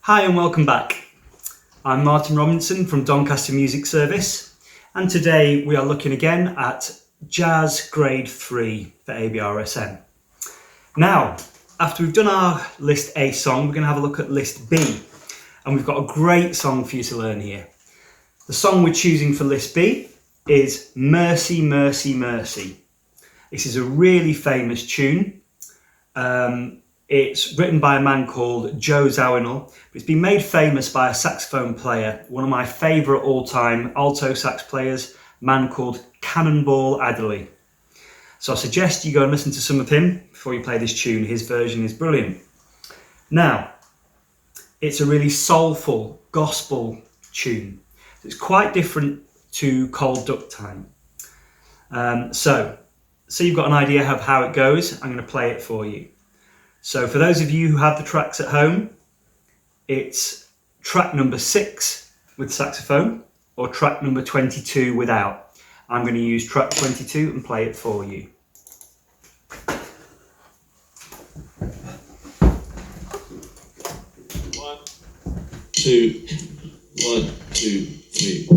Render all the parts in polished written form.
Hi and welcome back. I'm Martin Robinson from Doncaster Music Service, and today we are looking again at Jazz Grade 3 for ABRSM. Now, after we've done our List A song, we're going to have a look at List B, and we've got a great song for you to learn here. The song we're choosing for List B is Mercy, Mercy, Mercy. This is a really famous tune. It's written by a man called Joe Zawinul. It's been made famous by a saxophone player, one of my favourite all-time alto sax players, a man called Cannonball Adderley. So I suggest you go and listen to some of him before you play this tune. His version is brilliant. Now, it's a really soulful gospel tune. It's quite different to Cold Duck Time. So you've got an idea of how it goes. I'm going to play it for you. So for those of you who have the tracks at home, it's track number 6 with saxophone or track number 22 without. I'm going to use track 22 and play it for you. One, two, 1, 2, 3.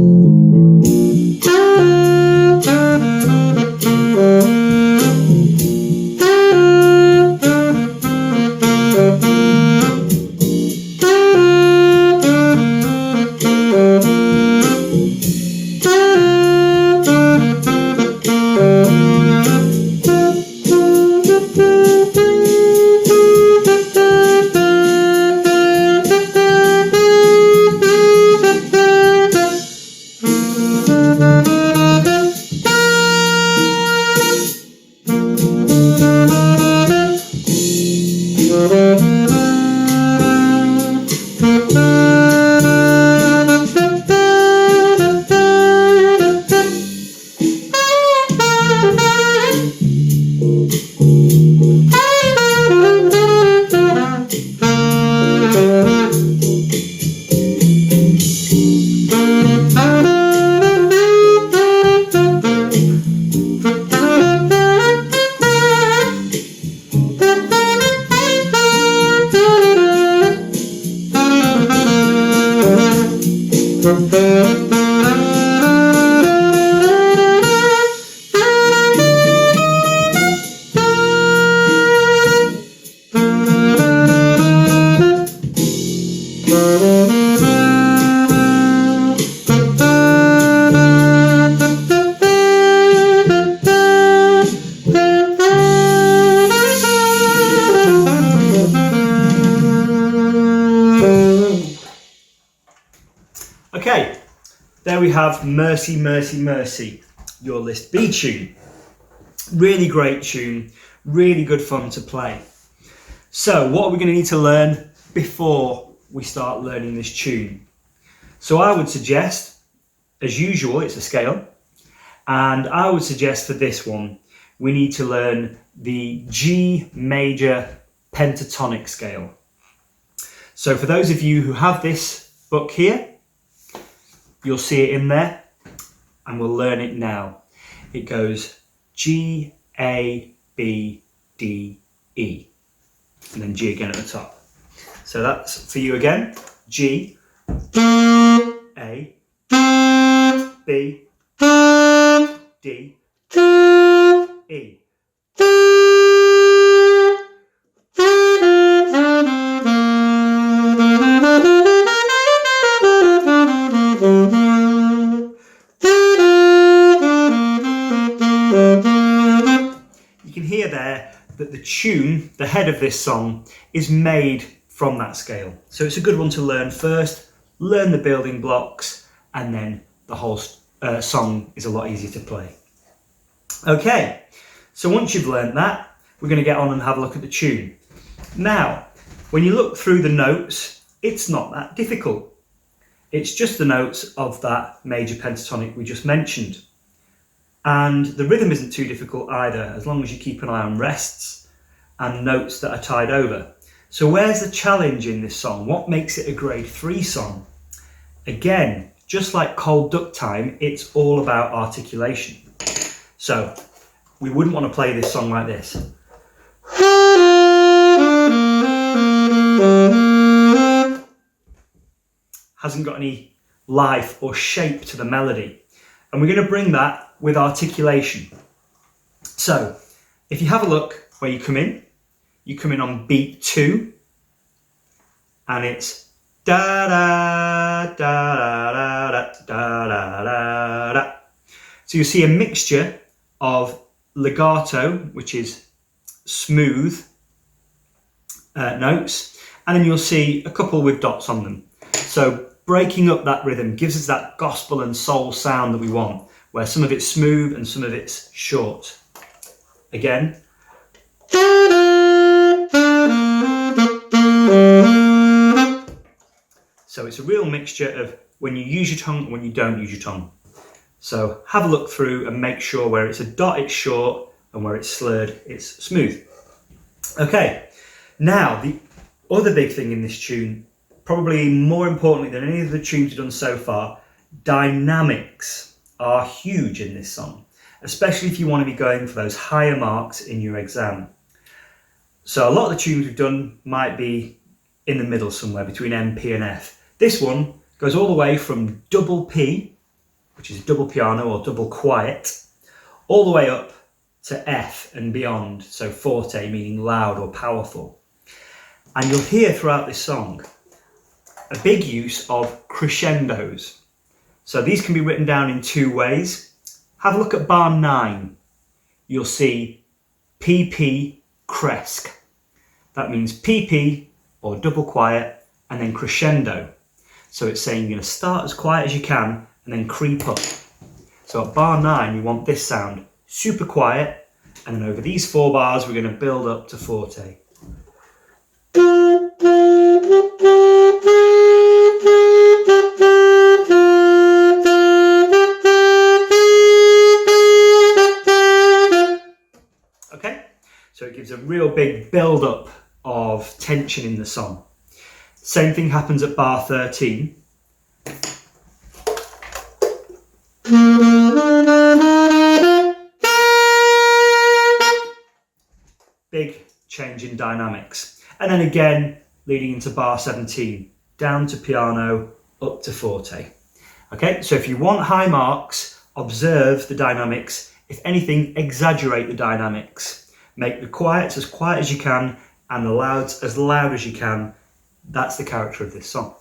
Okay, there we have Mercy, Mercy, Mercy, your List B tune. Really great tune, really good fun to play. So what are we going to need to learn before we start learning this tune? So I would suggest, as usual, it's a scale, and I would suggest for this one, we need to learn the G major pentatonic scale. So for those of you who have this book here, you'll see it in there, and we'll learn it now. It goes G, A, B, D, E, and then G again at the top. So that's for you again. G, A, B, D, E. You can hear there that the tune, the head of this song, is made from that scale. So it's a good one to learn first, learn the building blocks, and then the whole song is a lot easier to play. Okay, so once you've learned that, we're going to get on and have a look at the tune. Now, when you look through the notes, it's not that difficult. It's just the notes of that major pentatonic we just mentioned. And the rhythm isn't too difficult either, as long as you keep an eye on rests and notes that are tied over. So where's the challenge in this song? What makes it a grade 3 song? Again, just like Cold Duck Time, it's all about articulation. So we wouldn't want to play this song like this. hasn't got any life or shape to the melody. And we're going to bring that with articulation. So if you have a look where you come in on beat 2, and it's da da da da da da da da da. So you'll see a mixture of legato, which is smooth notes, and then you'll see a couple with dots on them. So breaking up that rhythm gives us that gospel and soul sound that we want, where some of it's smooth and some of it's short. Again. So it's a real mixture of when you use your tongue and when you don't use your tongue. So have a look through and make sure where it's a dot it's short and where it's slurred it's smooth. Okay, now the other big thing in this tune, probably more importantly than any of the tunes we've done so far, dynamics are huge in this song, especially if you want to be going for those higher marks in your exam. So a lot of the tunes we've done might be in the middle somewhere between M, P and F. This one goes all the way from double P, which is double piano or double quiet, all the way up to F and beyond, so forte meaning loud or powerful. And you'll hear throughout this song a big use of crescendos. So these can be written down in 2 ways. Have a look at bar 9. You'll see PP cresc. That means PP or double quiet and then crescendo. So it's saying you're going to start as quiet as you can and then creep up. So at bar 9 we want this sound super quiet, and then over these 4 bars we're going to build up to forte. Okay, so it gives a real big build up of tension in the song. Same thing happens at bar 13. Big change in dynamics. And then again, leading into bar 17, down to piano, up to forte. Okay, so if you want high marks, observe the dynamics. If anything, exaggerate the dynamics. Make the quiets as quiet as you can and the louds as loud as you can. That's the character of this song.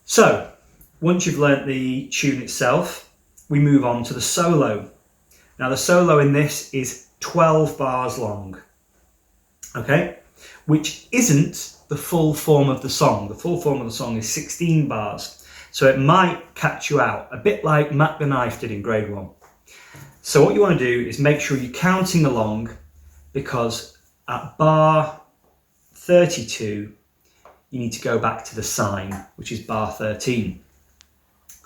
So, once you've learnt the tune itself, we move on to the solo. Now the solo in this is 12 bars long, okay, which isn't the full form of the song. The full form of the song is 16 bars, so it might catch you out, a bit like Mac the Knife did in grade 1. So what you want to do is make sure you're counting along, because at bar 32 you need to go back to the sign, which is bar 13,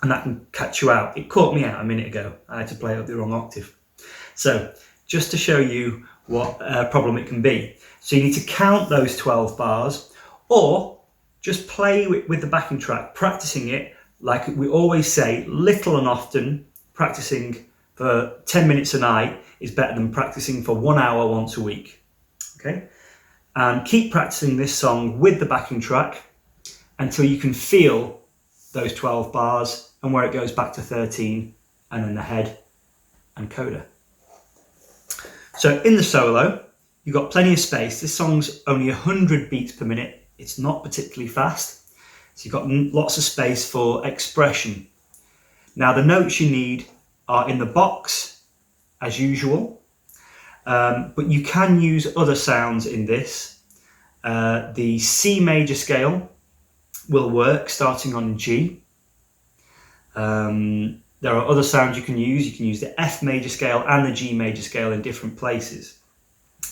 and that can catch you out. It caught me out a minute ago. I had to play up the wrong octave. So just to show you what problem it can be. So you need to count those 12 bars, or just play with the backing track, practicing it like we always say, little and often. Practicing for 10 minutes a night is better than practicing for 1 hour once a week. Okay, and keep practicing this song with the backing track until you can feel those 12 bars and where it goes back to 13 and then the head and coda. So in the solo, you've got plenty of space. This song's only 100 beats per minute. It's not particularly fast. So you've got lots of space for expression. Now the notes you need are in the box as usual, but you can use other sounds in this. The C major scale will work starting on G. There are other sounds you can use. You can use the F major scale and the G major scale in different places.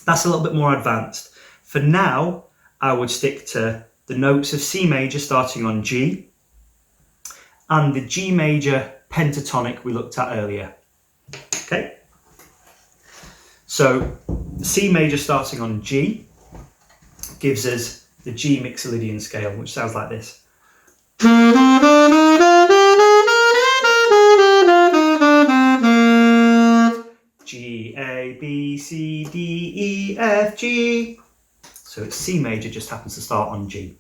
That's a little bit more advanced. For now, I would stick to the notes of C major starting on G and the G major pentatonic we looked at earlier. Okay? So C major starting on G gives us the G Mixolydian scale, which sounds like this. G, A, B, C, D, E, F, G. So it's C major just happens to start on G.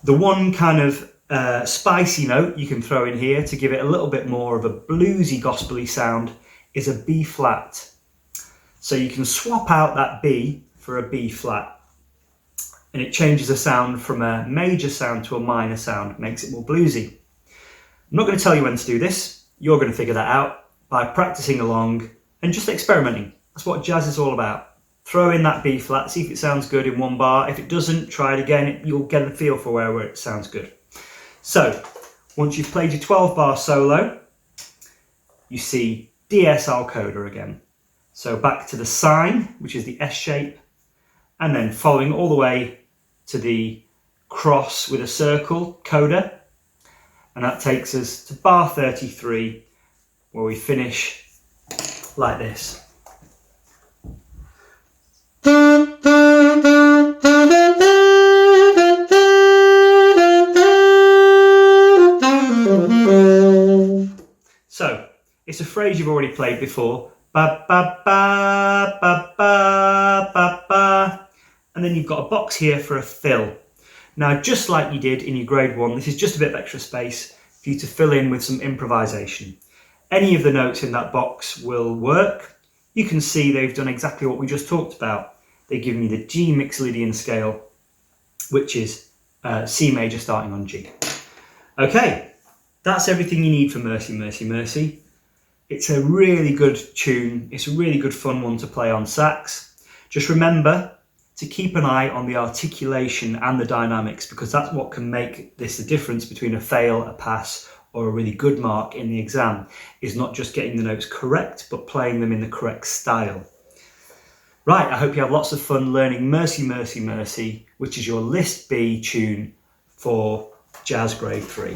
The one kind of spicy note you can throw in here to give it a little bit more of a bluesy, gospely sound is a B flat. So you can swap out that B for a B flat, and it changes the sound from a major sound to a minor sound, makes it more bluesy. I'm not going to tell you when to do this. You're going to figure that out by practicing along and just experimenting. That's what jazz is all about. Throw in that B flat, see if it sounds good in one bar. If it doesn't, try it again. You'll get a feel for where it sounds good. So, once you've played your 12-bar solo, you see DS-Al coda again. So back to the sine, which is the S shape, and then following all the way to the cross with a circle, coda. And that takes us to bar 33, where we finish like this. So, it's a phrase you've already played before. Ba ba ba ba ba ba ba. And then you've got a box here for a fill. Now, just like you did in your grade 1, this is just a bit of extra space for you to fill in with some improvisation. Any of the notes in that box will work. You can see they've done exactly what we just talked about. They give me the G Mixolydian scale, which is C major starting on G. Okay, that's everything you need for Mercy, Mercy, Mercy. It's a really good tune. It's a really good fun one to play on sax. Just remember to keep an eye on the articulation and the dynamics, because that's what can make this the difference between a fail, a pass, or a really good mark in the exam, is not just getting the notes correct, but playing them in the correct style. Right, I hope you have lots of fun learning Mercy, Mercy, Mercy, which is your List B tune for Jazz Grade 3.